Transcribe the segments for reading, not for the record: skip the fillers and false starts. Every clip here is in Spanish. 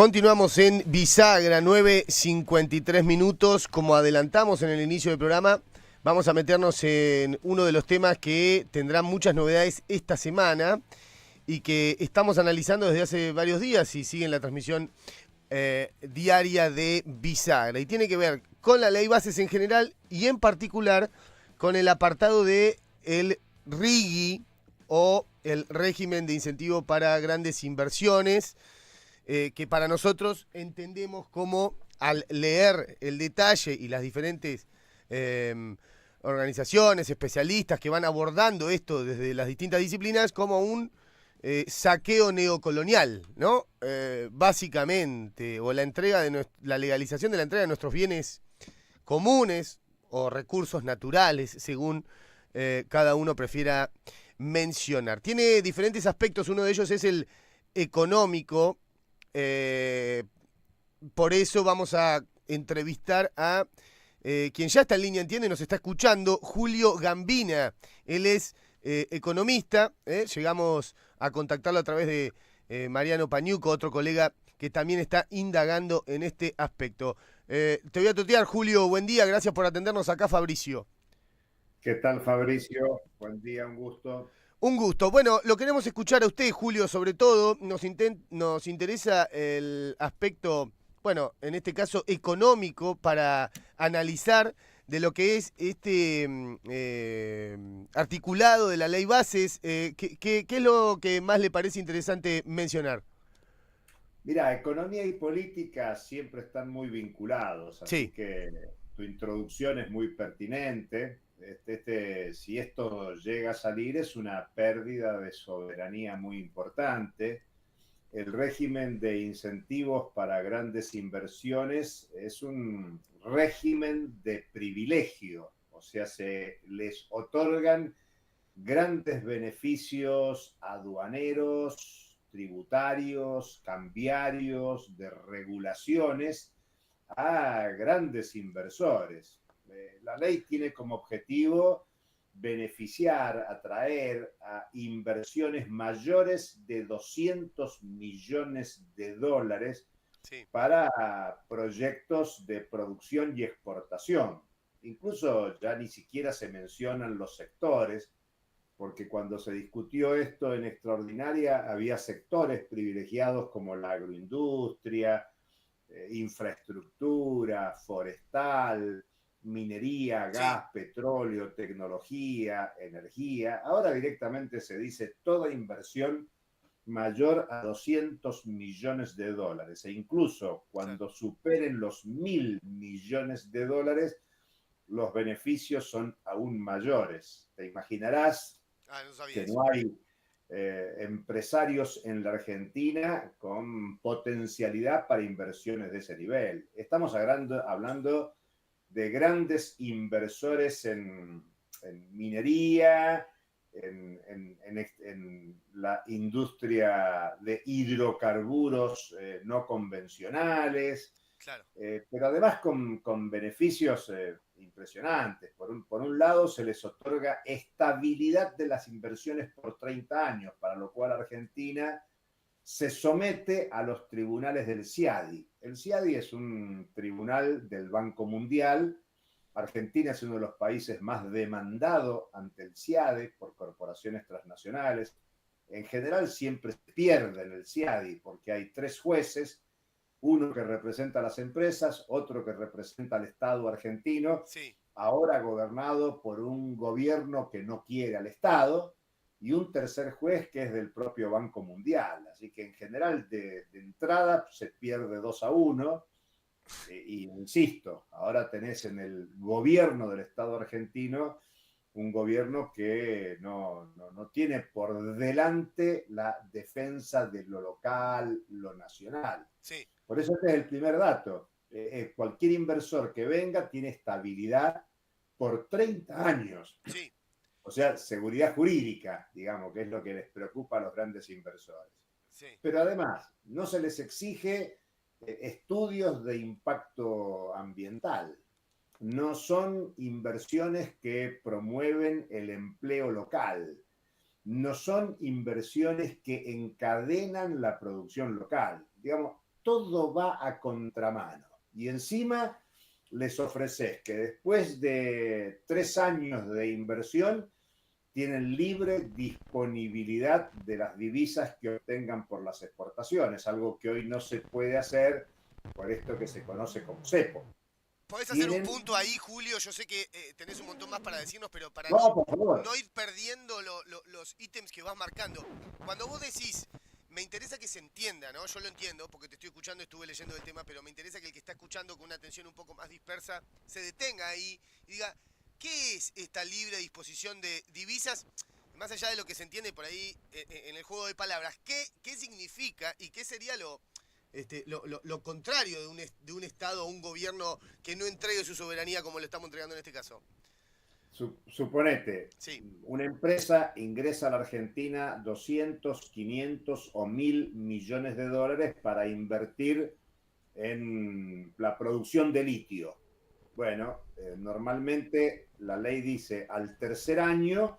Continuamos en Bisagra, 9:53 minutos. Como adelantamos en el inicio del programa, vamos a meternos en uno de los temas que tendrán muchas novedades esta semana y que estamos analizando desde hace varios días y siguen la transmisión diaria de Bisagra. Y tiene que ver con la ley bases en general y en particular con el apartado de el RIGI o el régimen de incentivo para grandes inversiones, que para nosotros entendemos como, al leer el detalle y las diferentes organizaciones, especialistas que van abordando esto desde las distintas disciplinas, como un saqueo neocolonial, ¿no? Básicamente, o la legalización de la entrega de nuestros bienes comunes o recursos naturales, según cada uno prefiera mencionar. Tiene diferentes aspectos, uno de ellos es el económico. Por eso vamos a entrevistar a quien ya está en línea, entiende, nos está escuchando, Julio Gambina. Él es economista. Llegamos a contactarlo a través de Mariano Pañuco, otro colega que también está indagando en este aspecto. Te voy a tutear, Julio. Buen día, gracias por atendernos acá, Fabricio. ¿Qué tal, Fabricio? Buen día, un gusto. Un gusto. Bueno, lo queremos escuchar a usted, Julio, sobre todo. Nos interesa el aspecto, bueno, en este caso económico, para analizar de lo que es este articulado de la ley bases. ¿Qué es lo que más le parece interesante mencionar? Mira, economía y política siempre están muy vinculados, así Sí, que tu introducción es muy pertinente. Si esto llega a salir, es una pérdida de soberanía muy importante. El régimen de incentivos para grandes inversiones es un régimen de privilegio, o sea, se les otorgan grandes beneficios aduaneros, tributarios, cambiarios, de regulaciones a grandes inversores. La ley tiene como objetivo beneficiar, atraer a inversiones mayores de 200 millones de dólares sí. para proyectos de producción y exportación. Incluso ya ni siquiera se mencionan los sectores, porque cuando se discutió esto en extraordinaria había sectores privilegiados como la agroindustria, infraestructura, forestal, minería, Sí, gas, petróleo, tecnología, energía. Ahora directamente se dice toda inversión mayor a 200 millones de dólares e incluso claro. cuando superen los 1.000 millones de dólares, los beneficios son aún mayores. Te imaginarás Ah, no sabía que eso. no hay empresarios en la Argentina con potencialidad para inversiones de ese nivel. Estamos hablando de grandes inversores en minería, en la industria de hidrocarburos no convencionales, Claro. pero además con beneficios impresionantes. Por un lado, se les otorga estabilidad de las inversiones por 30 años, para lo cual Argentina se somete a los tribunales del CIADI. El CIADI es un tribunal del Banco Mundial. Argentina es uno de los países más demandados ante el CIADI por corporaciones transnacionales. En general siempre se pierde en el CIADI porque hay tres jueces, uno que representa a las empresas, otro que representa al Estado argentino, Sí. ahora gobernado por un gobierno que no quiere al Estado, y un tercer juez que es del propio Banco Mundial. Así que en general de entrada se pierde 2-1. Y insisto, ahora tenés en el gobierno del Estado argentino un gobierno que no tiene por delante la defensa de lo local, lo nacional. Sí, Por eso este es el primer dato. Cualquier inversor que venga tiene estabilidad por 30 años. sí, O sea, seguridad jurídica, digamos, que es lo que les preocupa a los grandes inversores. sí. Pero además, no se les exige estudios de impacto ambiental. No son inversiones que promueven el empleo local. No son inversiones que encadenan la producción local. Digamos, todo va a contramano. Y encima les ofreces que después de 3 años de inversión tienen libre disponibilidad de las divisas que obtengan por las exportaciones, algo que hoy no se puede hacer por esto que se conoce como cepo. ¿Podés hacer un Tienen... punto ahí, Julio? Yo sé que tenés un montón más para decirnos, pero para No, por favor. no ir perdiendo los ítems que vas marcando. Cuando vos decís, me interesa que se entienda, ¿no? Yo lo entiendo porque te estoy escuchando, estuve leyendo el tema, pero me interesa que el que está escuchando con una atención un poco más dispersa se detenga ahí y diga, ¿qué es esta libre disposición de divisas? Más allá de lo que se entiende por ahí en el juego de palabras, ¿qué significa y qué sería lo contrario de un Estado o un gobierno que no entregue su soberanía como lo estamos entregando en este caso? Suponete, Sí, una empresa ingresa a la Argentina 200, 500 o 1.000 millones de dólares para invertir en la producción de litio. Bueno, normalmente la ley dice al tercer año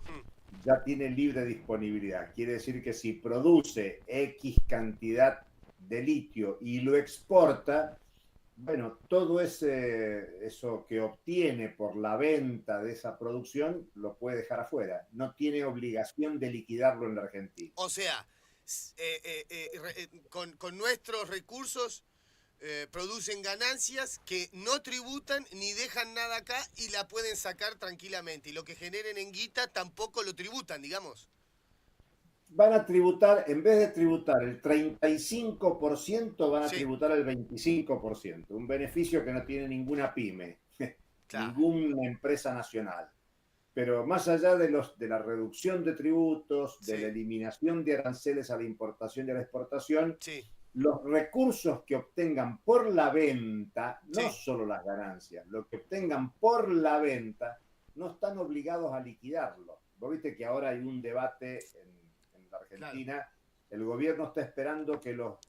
ya tiene libre disponibilidad. Quiere decir que si produce X cantidad de litio y lo exporta, bueno, todo eso que obtiene por la venta de esa producción lo puede dejar afuera. No tiene obligación de liquidarlo en la Argentina. o sea, con nuestros recursos producen ganancias que no tributan ni dejan nada acá y la pueden sacar tranquilamente. Y lo que generen en guita tampoco lo tributan, digamos. Van a tributar, en vez de tributar el 35%, van a Sí, tributar el 25%. Un beneficio que no tiene ninguna pyme, claro. ninguna empresa nacional. Pero más allá de la reducción de tributos, de la Sí, eliminación de aranceles a la importación y a la exportación, sí, los recursos que obtengan por la venta, no sí. solo las ganancias, lo que obtengan por la venta, no están obligados a liquidarlo. Vos viste que ahora hay un debate en la Claro. Argentina, el gobierno está esperando que los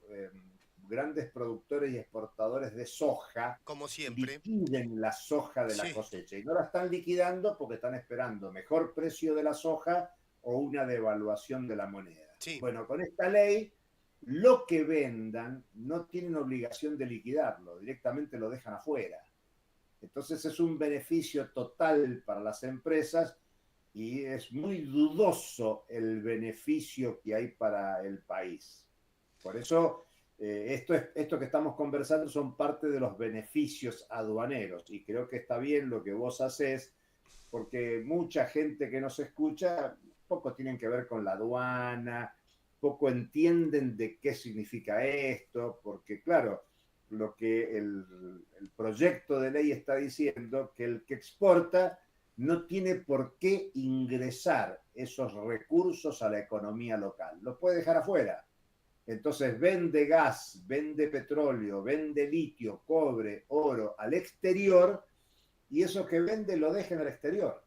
grandes productores y exportadores de soja Como siempre. liquiden la soja de la Sí, cosecha. Y no la están liquidando porque están esperando mejor precio de la soja o una devaluación de la moneda. sí. Bueno, con esta ley, lo que vendan no tienen obligación de liquidarlo, directamente lo dejan afuera. Entonces es un beneficio total para las empresas y es muy dudoso el beneficio que hay para el país. Por eso, esto que estamos conversando son parte de los beneficios aduaneros y creo que está bien lo que vos haces, porque mucha gente que nos escucha poco tienen que ver con la aduana, poco entienden de qué significa esto, porque claro, lo que el proyecto de ley está diciendo, que el que exporta no tiene por qué ingresar esos recursos a la economía local, los puede dejar afuera. Entonces vende gas, vende petróleo, vende litio, cobre, oro al exterior y eso que vende lo deja en el exterior.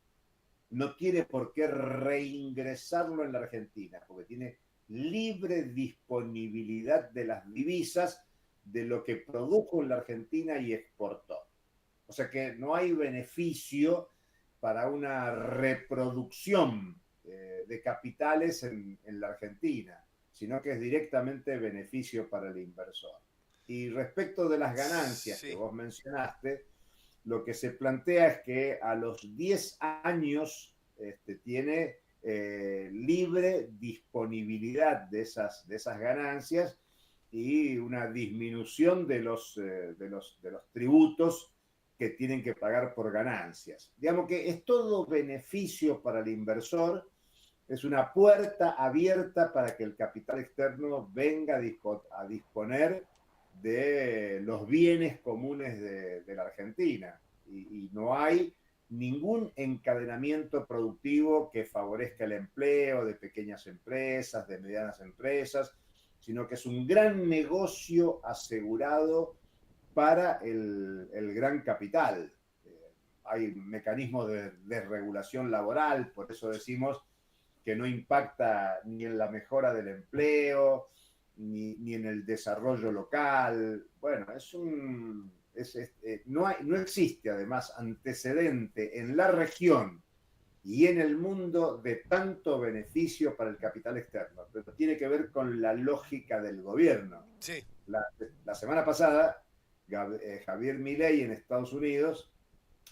No tiene por qué reingresarlo en la Argentina, porque tiene libre disponibilidad de las divisas de lo que produjo en la Argentina y exportó. O sea que no hay beneficio para una reproducción de capitales en la Argentina, sino que es directamente beneficio para el inversor. Y respecto de las ganancias que Sí. vos mencionaste, lo que se plantea es que a los 10 años tiene libre disponibilidad de esas ganancias y una disminución de los tributos que tienen que pagar por ganancias. Digamos que es todo beneficio para el inversor, es una puerta abierta para que el capital externo venga a disponer de los bienes comunes de la Argentina. Y no hay ningún encadenamiento productivo que favorezca el empleo de pequeñas empresas, de medianas empresas, sino que es un gran negocio asegurado para el gran capital. Hay mecanismos de regulación laboral, por eso decimos que no impacta ni en la mejora del empleo, ni en el desarrollo local. Bueno, no existe además antecedente en la región y en el mundo de tanto beneficio para el capital externo, pero tiene que ver con la lógica del gobierno. Sí. La, la semana pasada, Javier Milei en Estados Unidos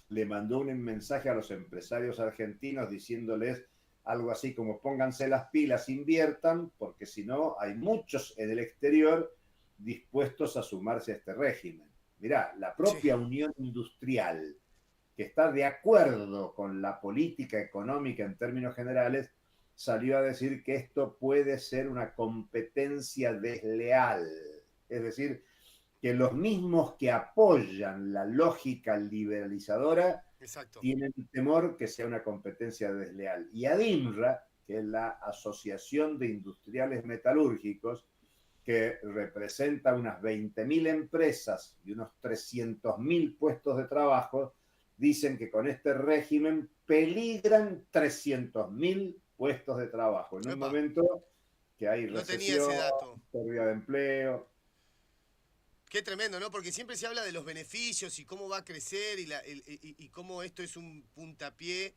le mandó un mensaje a los empresarios argentinos diciéndoles algo así como pónganse las pilas, inviertan, porque si no hay muchos en el exterior dispuestos a sumarse a este régimen. Mirá, la Sí, propia Unión Industrial, que está de acuerdo con la política económica en términos generales, salió a decir que esto puede ser una competencia desleal. Es decir, que los mismos que apoyan la lógica liberalizadora exacto. tienen temor que sea una competencia desleal. Y ADIMRA, que es la Asociación de Industriales Metalúrgicos, que representa unas 20.000 empresas y unos 300.000 puestos de trabajo, dicen que con este régimen peligran 300.000 puestos de trabajo en un Epa, momento que hay no tenía ese recesión, dato. pérdida de empleo. Qué tremendo, ¿no? Porque siempre se habla de los beneficios y cómo va a crecer y cómo esto es un puntapié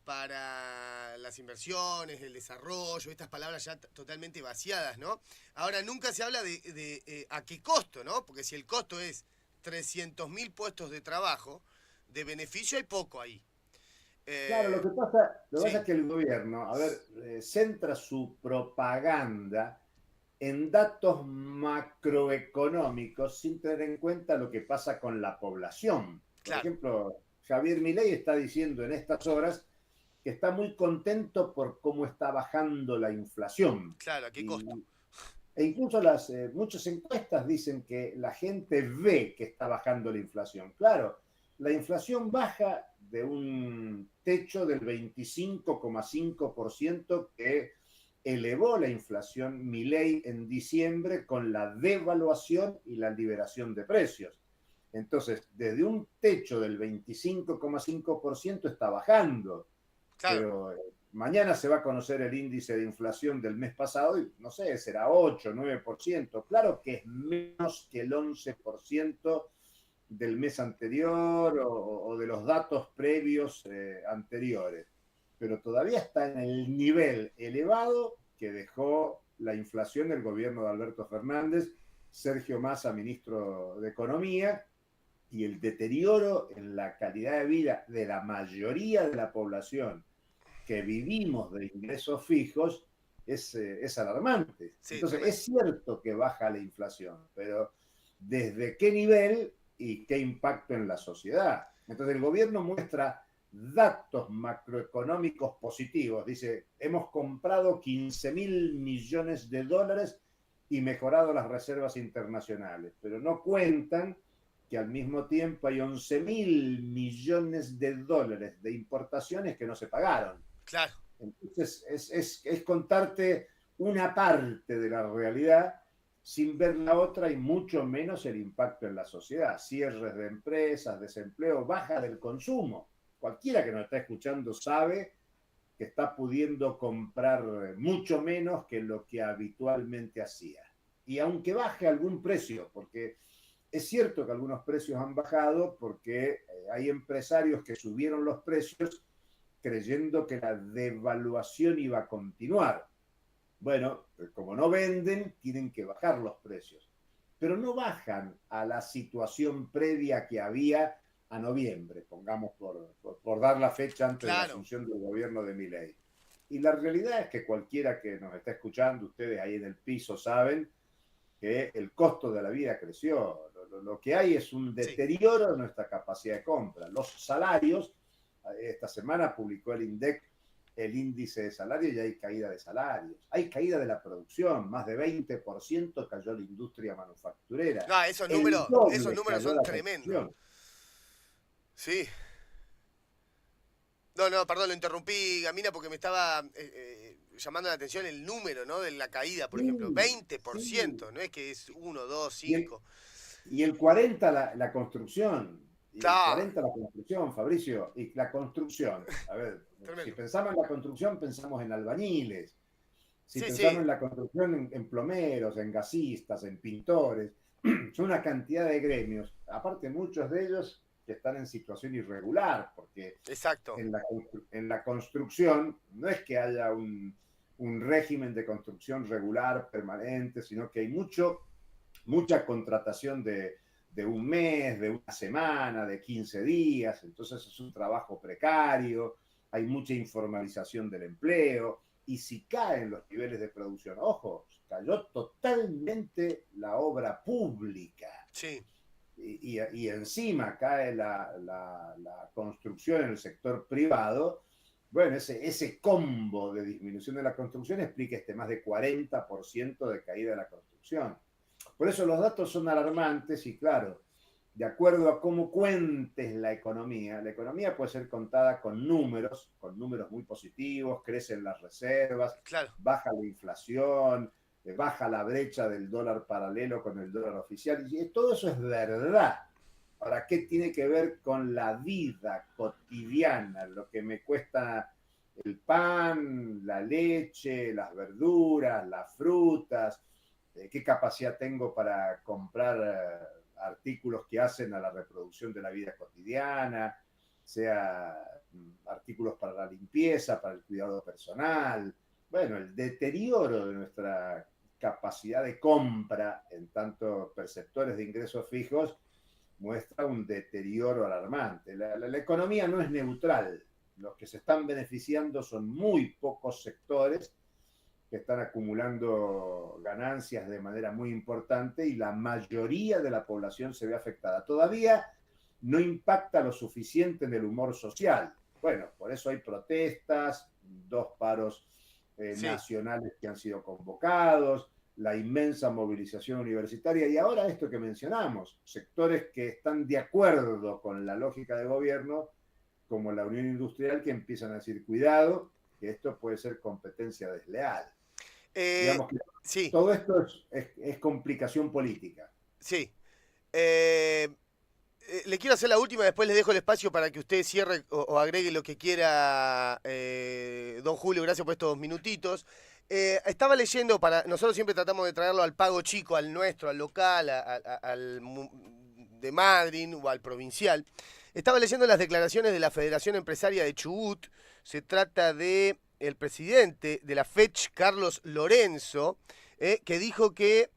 para las inversiones, el desarrollo, estas palabras ya totalmente vaciadas, ¿no? Ahora, nunca se habla de a qué costo, ¿no? Porque si el costo es 300.000 puestos de trabajo, de beneficio hay poco ahí. Claro, Eh, lo que pasa sí, es que el gobierno, a ver, centra su propaganda en datos macroeconómicos sin tener en cuenta lo que pasa con la población. Por claro, ejemplo, Javier Milei está diciendo en estas horas que está muy contento por cómo está bajando la inflación. claro, ¿a qué costo? Y, e incluso muchas encuestas dicen que la gente ve que está bajando la inflación. Claro, la inflación baja de un techo del 25,5% que elevó la inflación Milei en diciembre con la devaluación y la liberación de precios. Entonces, desde un techo del 25,5% está bajando, Claro, pero mañana se va a conocer el índice de inflación del mes pasado y no sé, será 8, 9%. Claro que es menos que el 11% del mes anterior o de los datos previos anteriores, pero todavía está en el nivel elevado que dejó la inflación del gobierno de Alberto Fernández, Sergio Massa, ministro de Economía, y el deterioro en la calidad de vida de la mayoría de la población que vivimos de ingresos fijos es alarmante. sí, Entonces, tremendo. es cierto que baja la inflación, pero ¿desde qué nivel y qué impacto en la sociedad? Entonces, el gobierno muestra datos macroeconómicos positivos. Dice, hemos comprado 15.000 millones de dólares y mejorado las reservas internacionales, pero no cuentan que al mismo tiempo hay 11.000 millones de dólares de importaciones que no se pagaron. Claro, Entonces, es contarte una parte de la realidad sin ver la otra y mucho menos el impacto en la sociedad. Cierres de empresas, desempleo, baja del consumo. Cualquiera que nos está escuchando sabe que está pudiendo comprar mucho menos que lo que habitualmente hacía. Y aunque baje algún precio, porque es cierto que algunos precios han bajado porque hay empresarios que subieron los precios creyendo que la devaluación iba a continuar. Bueno, como no venden, tienen que bajar los precios. Pero no bajan a la situación previa que había a noviembre, pongamos por dar la fecha antes de la claro. asunción del gobierno de Milei. Y la realidad es que cualquiera que nos está escuchando, ustedes ahí en el piso saben que el costo de la vida creció. Lo que hay es un Sí. deterioro de nuestra capacidad de compra. Los salarios, esta semana publicó el INDEC el índice de salario y hay caída de salarios. Hay caída de la producción, más de 20% cayó la industria manufacturera. No, El esos doble números cayó son la tremendos. construcción. Sí. No, no, perdón, lo interrumpí, Gamina, porque me estaba llamando la atención el número, ¿no? De la caída, por ejemplo. Sí, veinte por sí. ciento, no es que es uno, 2, Y el, 5. y el 40 la construcción. Y el Claro, 40 la construcción, Fabricio. Y la construcción, a ver, si tremendo. pensamos en la construcción, pensamos en albañiles. Si Sí, pensamos sí, en la construcción, en plomeros, en gasistas, en pintores, son una cantidad de gremios, aparte muchos de ellos que están en situación irregular, porque exacto. en la construcción no es que haya un régimen de construcción regular, permanente, sino que hay mucho mucha contratación de un mes, de una semana, de 15 días, entonces es un trabajo precario, hay mucha informalización del empleo, y si caen los niveles de producción, ojo, cayó totalmente la obra pública. Sí. Y encima cae la construcción en el sector privado, bueno, ese combo de disminución de la construcción explica más de 40% de caída de la construcción. Por eso los datos son alarmantes y claro, de acuerdo a cómo cuentes la economía puede ser contada con números muy positivos, crecen las reservas, Claro. baja la inflación, baja la brecha del dólar paralelo con el dólar oficial, y todo eso es verdad. Ahora, ¿qué tiene que ver con la vida cotidiana? Lo que me cuesta el pan, la leche, las verduras, las frutas, qué capacidad tengo para comprar artículos que hacen a la reproducción de la vida cotidiana, sea artículos para la limpieza, para el cuidado personal. Bueno, el deterioro de nuestra capacidad de compra en tanto perceptores de ingresos fijos muestra un deterioro alarmante. La economía no es neutral. Los que se están beneficiando son muy pocos sectores que están acumulando ganancias de manera muy importante y la mayoría de la población se ve afectada. Todavía no impacta lo suficiente en el humor social. Bueno, por eso hay protestas, 2 paros nacionales que han sido convocados, la inmensa movilización universitaria y ahora esto que mencionamos, sectores que están de acuerdo con la lógica de gobierno, como la Unión Industrial, que empiezan a decir, cuidado, que esto puede ser competencia desleal. Digamos que Sí. todo esto es complicación política. Sí. Le quiero hacer la última, después les dejo el espacio para que usted cierre o agregue lo que quiera, don Julio, gracias por estos minutitos. Estaba leyendo, nosotros siempre tratamos de traerlo al pago chico, al nuestro, al local, al de Madryn o al provincial. Estaba leyendo las declaraciones de la Federación Empresaria de Chubut. Se trata de el presidente de la FECH, Carlos Lorenzo, que dijo que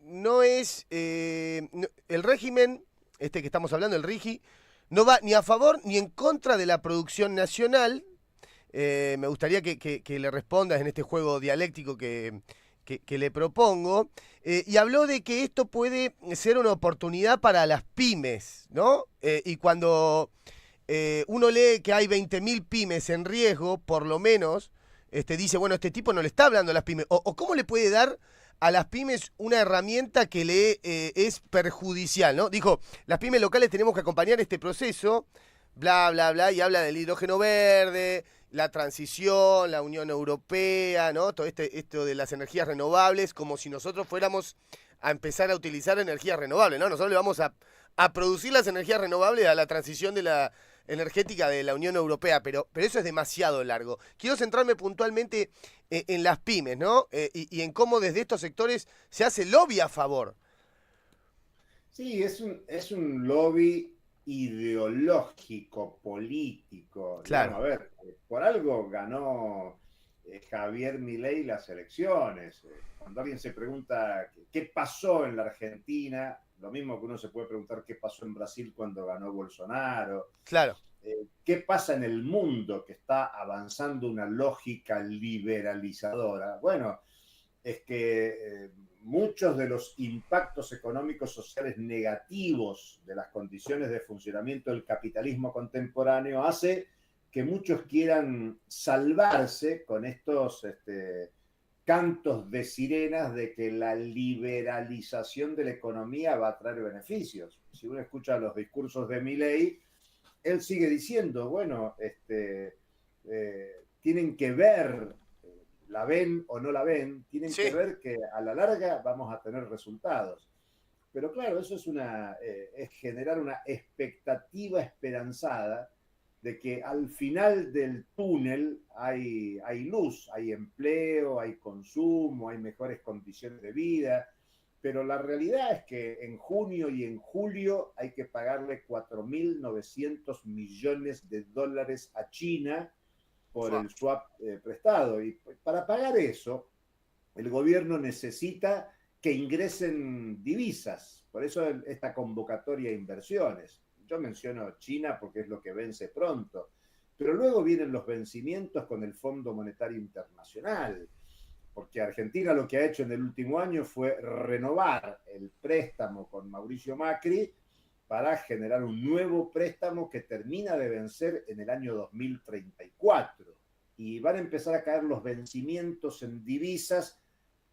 no es el régimen, que estamos hablando, el RIGI, no va ni a favor ni en contra de la producción nacional. Me gustaría que le respondas en este juego dialéctico que le propongo. Y habló de que esto puede ser una oportunidad para las pymes, ¿no? Y cuando uno lee que hay 20.000 pymes en riesgo, por lo menos, dice, bueno, este tipo no le está hablando a las pymes. O cómo le puede dar a las pymes una herramienta que le es perjudicial, ¿no? Dijo, las pymes locales tenemos que acompañar este proceso, bla, bla, bla, y habla del hidrógeno verde, la transición, la Unión Europea, ¿no? Todo esto de las energías renovables, como si nosotros fuéramos a empezar a utilizar energías renovables, ¿no? Nosotros le vamos a producir las energías renovables a la transición de la energética de la Unión Europea, pero eso es demasiado largo. Quiero centrarme puntualmente en las pymes, ¿no? Y en cómo desde estos sectores se hace lobby a favor. Sí, es un lobby ideológico, político. Claro. Digamos, a ver, por algo ganó Javier Milei las elecciones. Cuando alguien se pregunta qué pasó en la Argentina, lo mismo que uno se puede preguntar qué pasó en Brasil cuando ganó Bolsonaro. Claro. ¿Qué pasa en el mundo que está avanzando una lógica liberalizadora? Bueno, es que muchos de los impactos económicos sociales negativos de las condiciones de funcionamiento del capitalismo contemporáneo hace que muchos quieran salvarse con estos cantos de sirenas de que la liberalización de la economía va a traer beneficios. Si uno escucha los discursos de Milei, él sigue diciendo, bueno, tienen que ver, la ven o no la ven, tienen que ver que a la larga vamos a tener resultados. Pero claro, eso es generar una expectativa esperanzada de que al final del túnel hay luz, hay empleo, hay consumo, hay mejores condiciones de vida, pero la realidad es que en junio y en julio hay que pagarle 4.900 millones de dólares a China por el swap prestado. Y para pagar eso, el gobierno necesita que ingresen divisas, por eso esta convocatoria a inversiones. Yo menciono China porque es lo que vence pronto, pero luego vienen los vencimientos con el Fondo Monetario Internacional, porque Argentina lo que ha hecho en el último año fue renovar el préstamo con Mauricio Macri para generar un nuevo préstamo que termina de vencer en el año 2034. Y van a empezar a caer los vencimientos en divisas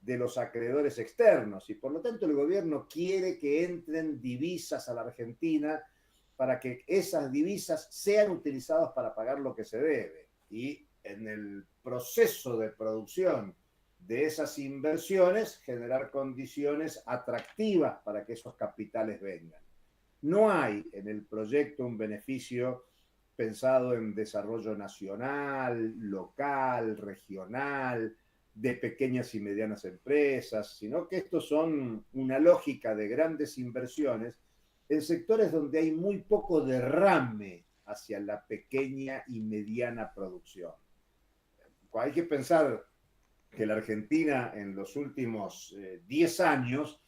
de los acreedores externos. Y por lo tanto el gobierno quiere que entren divisas a la Argentina para que esas divisas sean utilizadas para pagar lo que se debe. Y en el proceso de producción de esas inversiones, generar condiciones atractivas para que esos capitales vengan. No hay en el proyecto un beneficio pensado en desarrollo nacional, local, regional, de pequeñas y medianas empresas, sino que estos son una lógica de grandes inversiones en sectores donde hay muy poco derrame hacia la pequeña y mediana producción. Hay que pensar que la Argentina en los últimos 10 años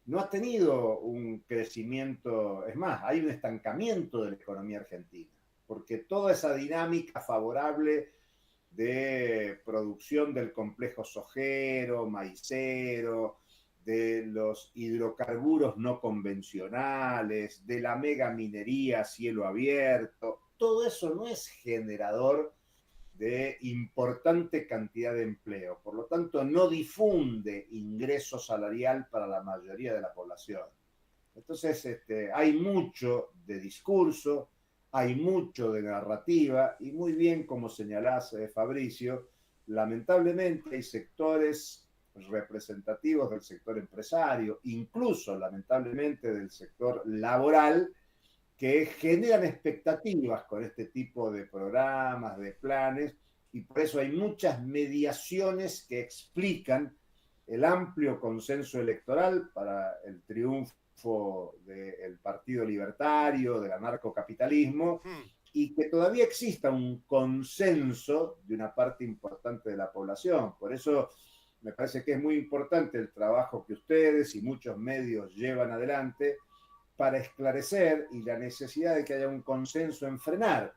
no ha tenido un crecimiento, es más, hay un estancamiento de la economía argentina, porque toda esa dinámica favorable de producción del complejo sojero, maicero, de los hidrocarburos no convencionales, de la megaminería a cielo abierto, todo eso no es generador de importante cantidad de empleo. Por lo tanto, no difunde ingreso salarial para la mayoría de la población. Entonces, hay mucho de discurso, hay mucho de narrativa, y muy bien, como señalás, Fabricio, lamentablemente hay sectores representativos del sector empresario, incluso lamentablemente del sector laboral, que generan expectativas con este tipo de programas, de planes, y por eso hay muchas mediaciones que explican el amplio consenso electoral para el triunfo del Partido Libertario, del anarcocapitalismo, y que todavía exista un consenso de una parte importante de la población. Por eso me parece que es muy importante el trabajo que ustedes y muchos medios llevan adelante para esclarecer y la necesidad de que haya un consenso en frenar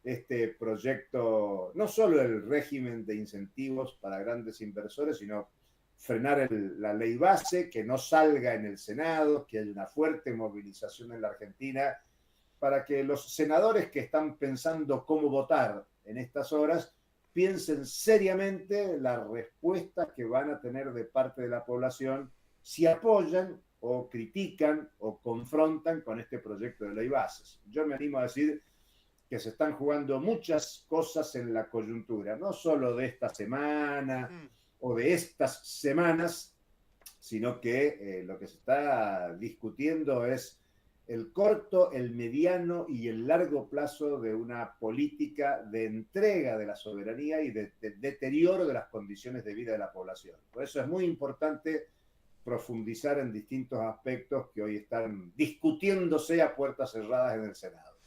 este proyecto, no solo el régimen de incentivos para grandes inversores, sino frenar la ley base, que no salga en el Senado, que haya una fuerte movilización en la Argentina, para que los senadores que están pensando cómo votar en estas horas piensen seriamente la respuesta que van a tener de parte de la población si apoyan o critican o confrontan con este proyecto de ley bases. Yo me animo a decir que se están jugando muchas cosas en la coyuntura, no solo de esta semana o de estas semanas, sino que lo que se está discutiendo es el corto, el mediano y el largo plazo de una política de entrega de la soberanía y de deterioro de las condiciones de vida de la población. Por eso es muy importante profundizar en distintos aspectos que hoy están discutiéndose a puertas cerradas en el Senado.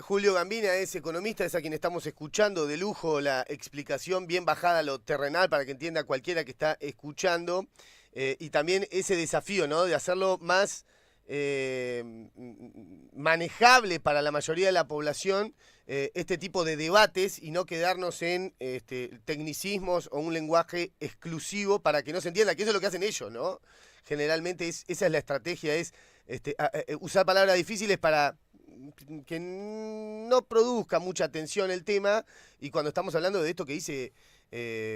Julio Gambina es economista, es a quien estamos escuchando. De lujo la explicación, bien bajada a lo terrenal para que entienda cualquiera que está escuchando. Y también ese desafío, ¿no?, de hacerlo más manejable para la mayoría de la población, este tipo de debates, y no quedarnos en tecnicismos o un lenguaje exclusivo para que no se entienda, que eso es lo que hacen ellos, ¿no? Generalmente esa es la estrategia, es usar palabras difíciles para que no produzca mucha tensión el tema. Y cuando estamos hablando de esto que dice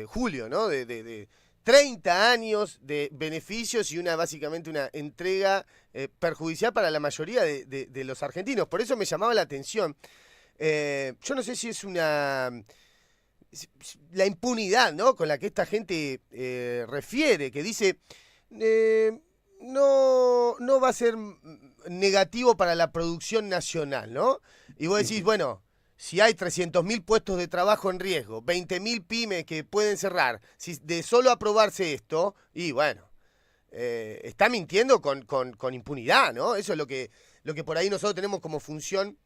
Julio, ¿no?, de 30 años de beneficios y básicamente una entrega perjudicial para la mayoría de los argentinos. Por eso me llamaba la atención. Yo no sé si es la impunidad, ¿no?, con la que esta gente refiere, que dice no va a ser negativo para la producción nacional, ¿no? Y vos decís, bueno, si hay 300.000 puestos de trabajo en riesgo, 20.000 pymes que pueden cerrar, si de solo aprobarse esto, y bueno, está mintiendo con impunidad, ¿no? Eso es lo que por ahí nosotros tenemos como función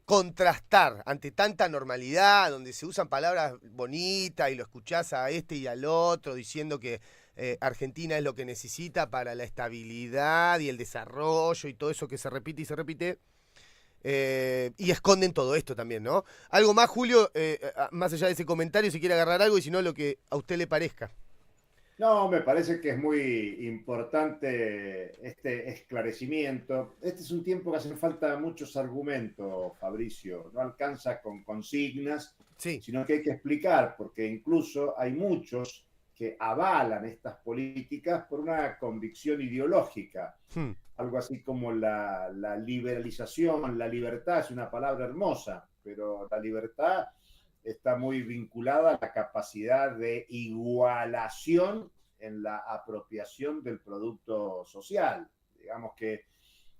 contrastar ante tanta normalidad, donde se usan palabras bonitas y lo escuchás a este y al otro diciendo que Argentina es lo que necesita para la estabilidad y el desarrollo y todo eso que se repite y se repite, y esconden todo esto también, ¿no? Algo más, Julio, más allá de ese comentario, si quiere agarrar algo y si no, lo que a usted le parezca. No, me parece que es muy importante este esclarecimiento. Este es un tiempo que hacen falta muchos argumentos, Fabricio. No alcanza con consignas, Sí. sino que hay que explicar, porque incluso hay muchos que avalan estas políticas por una convicción ideológica. Algo así como la liberalización, la libertad es una palabra hermosa, pero la libertad está muy vinculada a la capacidad de igualación en la apropiación del producto social. Digamos que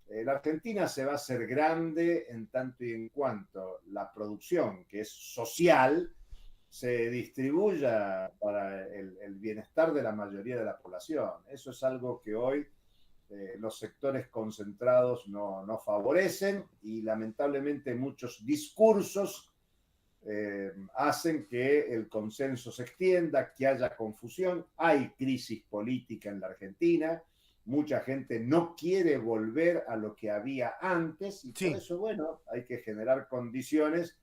la Argentina se va a hacer grande en tanto y en cuanto la producción, que es social, se distribuya para el bienestar de la mayoría de la población. Eso es algo que hoy los sectores concentrados no favorecen, y lamentablemente muchos discursos hacen que el consenso se extienda, que haya confusión. Hay crisis política en la Argentina, mucha gente no quiere volver a lo que había antes, y por eso, bueno, hay que generar condiciones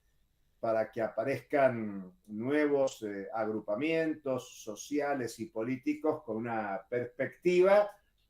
para que aparezcan nuevos agrupamientos sociales y políticos con una perspectiva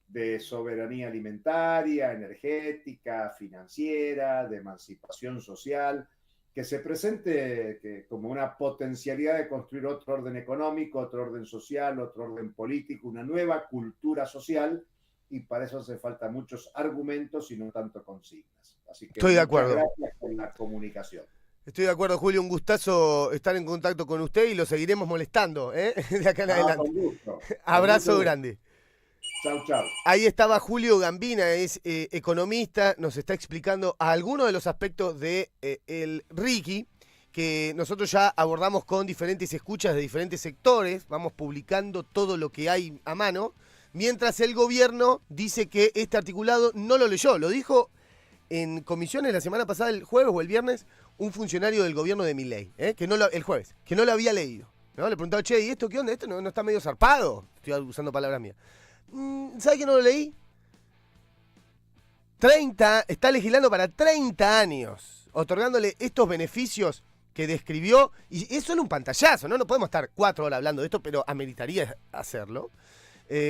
de soberanía alimentaria, energética, financiera, de emancipación social, que se presente como una potencialidad de construir otro orden económico, otro orden social, otro orden político, una nueva cultura social, y para eso hace falta muchos argumentos y no tanto consignas. Así que estoy de acuerdo. Gracias por la comunicación. Estoy de acuerdo, Julio, un gustazo estar en contacto con usted y lo seguiremos molestando, de acá en adelante. Con gusto. Abrazo Con gusto. grande. Chau, chau. Ahí estaba Julio Gambina, es economista, nos está explicando algunos de los aspectos de el RIGI, que nosotros ya abordamos con diferentes escuchas de diferentes sectores, vamos publicando todo lo que hay a mano, mientras el gobierno dice que este articulado no lo leyó, lo dijo en comisiones la semana pasada, el jueves o el viernes, un funcionario del gobierno de Milei, el jueves, que no lo había leído, ¿no? Le preguntaba, che, ¿y esto qué onda? ¿Esto no está medio zarpado? Estoy usando palabras mías. ¿Sabe que no lo leí? 30, está legislando para 30 años, otorgándole estos beneficios que describió, y es solo un pantallazo, ¿no? No podemos estar 4 horas hablando de esto, pero ameritaría hacerlo.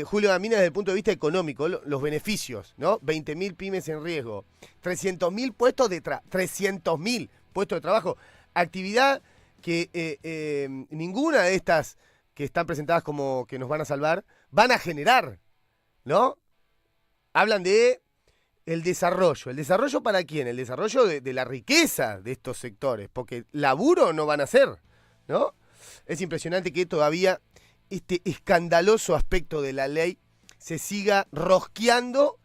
Julio Gambina, desde el punto de vista económico, los beneficios, ¿no? 20.000 pymes en riesgo, 300.000 puestos de trabajo, actividad que ninguna de estas que están presentadas como que nos van a salvar van a generar, ¿no? Hablan de el desarrollo. ¿El desarrollo para quién? El desarrollo de la riqueza de estos sectores, porque laburo no van a hacer, ¿no? Es impresionante que todavía este escandaloso aspecto de la ley se siga rosqueando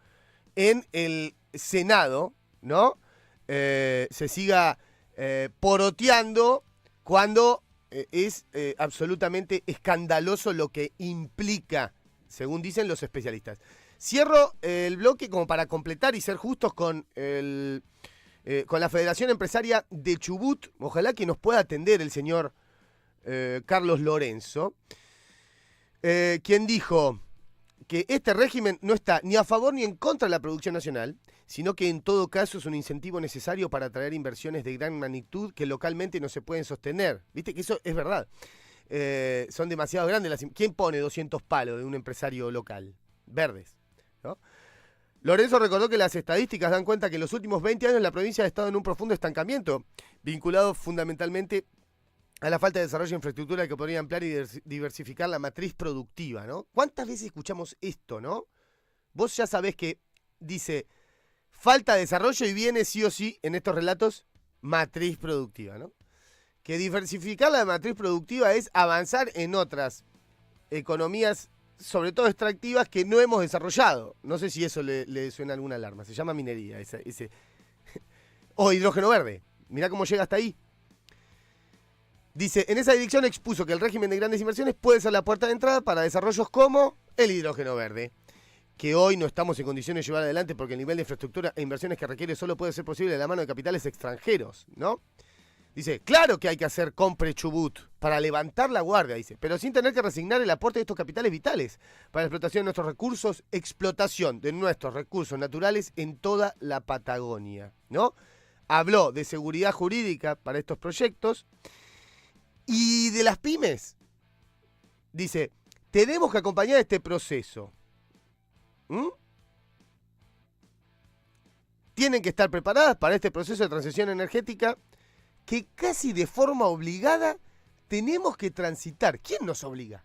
en el Senado, ¿no? Se siga poroteando cuando es absolutamente escandaloso lo que implica, según dicen los especialistas. Cierro el bloque como para completar y ser justos con la Federación Empresaria de Chubut. Ojalá que nos pueda atender el señor Carlos Lorenzo, quien dijo que este régimen no está ni a favor ni en contra de la producción nacional, sino que en todo caso es un incentivo necesario para atraer inversiones de gran magnitud que localmente no se pueden sostener. Viste que eso es verdad. Son demasiado grandes. ¿Quién pone 200 palos de un empresario local? Verdes, ¿no? Lorenzo recordó que las estadísticas dan cuenta que en los últimos 20 años la provincia ha estado en un profundo estancamiento, vinculado fundamentalmente a la falta de desarrollo de infraestructura que podría ampliar y diversificar la matriz productiva, ¿no? ¿Cuántas veces escuchamos esto, no? Vos ya sabés que dice falta de desarrollo y viene sí o sí en estos relatos matriz productiva, ¿no? Que diversificar la matriz productiva es avanzar en otras economías, sobre todo extractivas, que no hemos desarrollado. No sé si eso le suena alguna alarma. Se llama minería, ese. O hidrógeno verde. Mirá cómo llega hasta ahí. Dice, en esa dirección expuso que el régimen de grandes inversiones puede ser la puerta de entrada para desarrollos como el hidrógeno verde. que hoy no estamos en condiciones de llevar adelante porque el nivel de infraestructura e inversiones que requiere solo puede ser posible de la mano de capitales extranjeros, ¿no? Dice, claro que hay que hacer compre Chubut para levantar la guardia, dice, pero sin tener que resignar el aporte de estos capitales vitales para la explotación de nuestros recursos naturales en toda la Patagonia, ¿no? Habló de seguridad jurídica para estos proyectos y de las pymes. Dice, tenemos que acompañar este proceso. Tienen que estar preparadas para este proceso de transición energética que casi de forma obligada tenemos que transitar. ¿Quién nos obliga?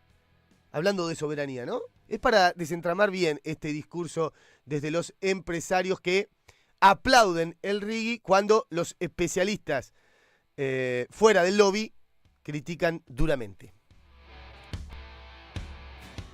Hablando de soberanía, ¿no? Es para desentramar bien este discurso desde los empresarios que aplauden el RIGI cuando los especialistas fuera del lobby critican duramente.